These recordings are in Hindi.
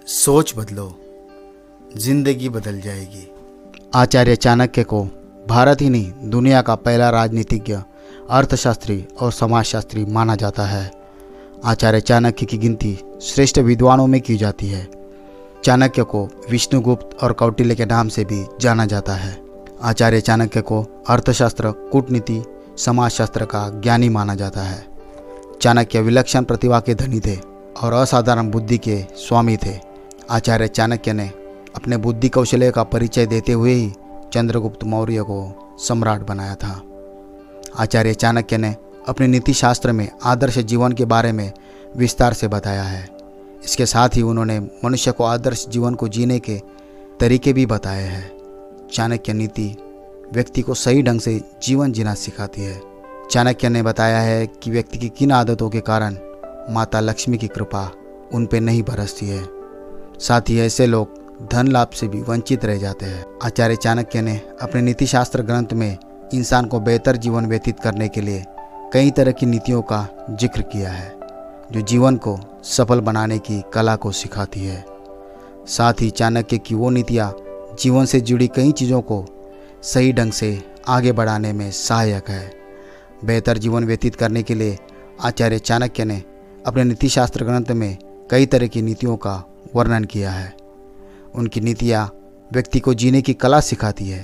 सोच बदलो, जिंदगी बदल जाएगी। आचार्य चाणक्य को भारत ही नहीं दुनिया का पहला राजनीतिज्ञ, अर्थशास्त्री और समाजशास्त्री माना जाता है। आचार्य चाणक्य की गिनती श्रेष्ठ विद्वानों में की जाती है। चाणक्य को विष्णुगुप्त और कौटिल्य के नाम से भी जाना जाता है। आचार्य चाणक्य को अर्थशास्त्र, कूटनीति, समाजशास्त्र का ज्ञानी माना जाता है। चाणक्य विलक्षण प्रतिभा के धनी थे और असाधारण बुद्धि के स्वामी थे। आचार्य चाणक्य ने अपने बुद्धि कौशल्य का परिचय देते हुए ही चंद्रगुप्त मौर्य को सम्राट बनाया था। आचार्य चाणक्य ने अपने नीति शास्त्र में आदर्श जीवन के बारे में विस्तार से बताया है। इसके साथ ही उन्होंने मनुष्य को आदर्श जीवन को जीने के तरीके भी बताए हैं। चाणक्य नीति व्यक्ति को सही ढंग से जीवन जीना सिखाती है। चाणक्य ने बताया है कि व्यक्ति की किन आदतों के कारण माता लक्ष्मी की कृपा उन पे नहीं बरसती है। साथ ही ऐसे लोग धन लाभ से भी वंचित रह जाते हैं। आचार्य चाणक्य ने अपने नीति शास्त्र ग्रंथ में इंसान को बेहतर जीवन व्यतीत करने के लिए कई तरह की नीतियों का जिक्र किया है, जो जीवन को सफल बनाने की कला को सिखाती है। साथ ही चाणक्य की वो नीतियाँ जीवन से जुड़ी कई चीज़ों को सही ढंग से आगे बढ़ाने में सहायक है। बेहतर जीवन व्यतीत करने के लिए आचार्य चाणक्य ने अपने नीति शास्त्र ग्रंथ में कई तरह की नीतियों का वर्णन किया है। उनकी नीतियाँ व्यक्ति को जीने की कला सिखाती है।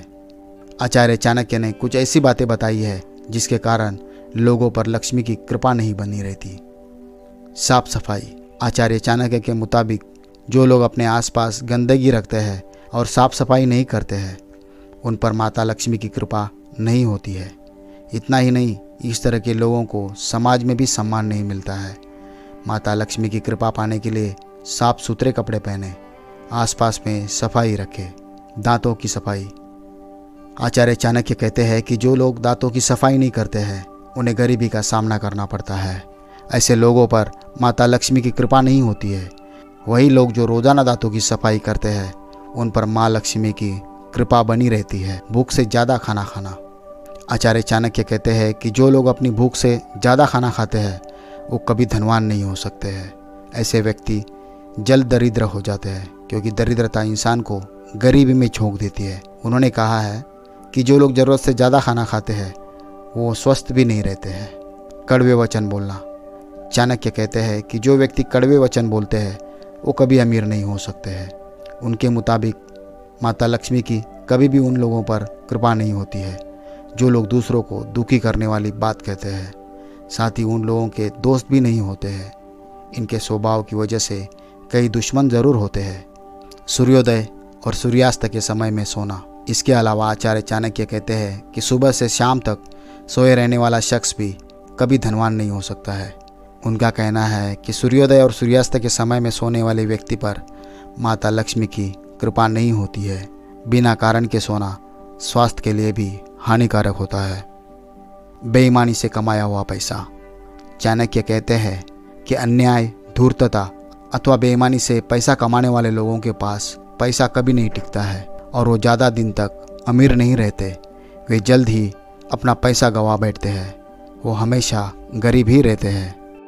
आचार्य चाणक्य ने कुछ ऐसी बातें बताई है जिसके कारण लोगों पर लक्ष्मी की कृपा नहीं बनी रहती। साफ सफाई। आचार्य चाणक्य के मुताबिक जो लोग अपने आसपास गंदगी रखते हैं और साफ सफाई नहीं करते हैं, उन पर माता लक्ष्मी की कृपा नहीं होती है। इतना ही नहीं, इस तरह के लोगों को समाज में भी सम्मान नहीं मिलता है। माता लक्ष्मी की कृपा पाने के लिए साफ सुथरे कपड़े पहने, आसपास में सफाई रखें। दांतों की सफाई। आचार्य चाणक्य कहते हैं कि जो लोग दांतों की सफाई नहीं करते हैं उन्हें गरीबी का सामना करना पड़ता है। ऐसे लोगों पर माता लक्ष्मी की कृपा नहीं होती है। वही लोग जो रोजाना दांतों की सफाई करते हैं उन पर माँ लक्ष्मी की कृपा बनी रहती है। भूख से ज़्यादा खाना खाना। आचार्य चाणक्य कहते हैं कि जो लोग अपनी भूख से ज़्यादा खाना खाते हैं वो कभी धनवान नहीं हो सकते हैं। ऐसे व्यक्ति जल्द दरिद्र हो जाते हैं, क्योंकि दरिद्रता इंसान को गरीबी में झोंक देती है। उन्होंने कहा है कि जो लोग ज़रूरत से ज़्यादा खाना खाते हैं वो स्वस्थ भी नहीं रहते हैं। कड़वे वचन बोलना। चाणक्य कहते हैं कि जो व्यक्ति कड़वे वचन बोलते हैं वो कभी अमीर नहीं हो सकते हैं। उनके मुताबिक माता लक्ष्मी की कभी भी उन लोगों पर कृपा नहीं होती है जो लोग दूसरों को दुखी करने वाली बात कहते हैं। साथ ही उन लोगों के दोस्त भी नहीं होते हैं। इनके स्वभाव की वजह से कई दुश्मन ज़रूर होते हैं। सूर्योदय और सूर्यास्त के समय में सोना। इसके अलावा आचार्य चाणक्य कहते हैं कि सुबह से शाम तक सोए रहने वाला शख्स भी कभी धनवान नहीं हो सकता है। उनका कहना है कि सूर्योदय और सूर्यास्त के समय में सोने वाले व्यक्ति पर माता लक्ष्मी की कृपा नहीं होती है। बिना कारण के सोना स्वास्थ्य के लिए भी हानिकारक होता है। बेईमानी से कमाया हुआ पैसा। चाणक्य कहते हैं कि अन्याय, धूर्तता अथवा बेईमानी से पैसा कमाने वाले लोगों के पास पैसा कभी नहीं टिकता है और वो ज़्यादा दिन तक अमीर नहीं रहते। वे जल्द ही अपना पैसा गंवा बैठते हैं। वो हमेशा गरीब ही रहते हैं।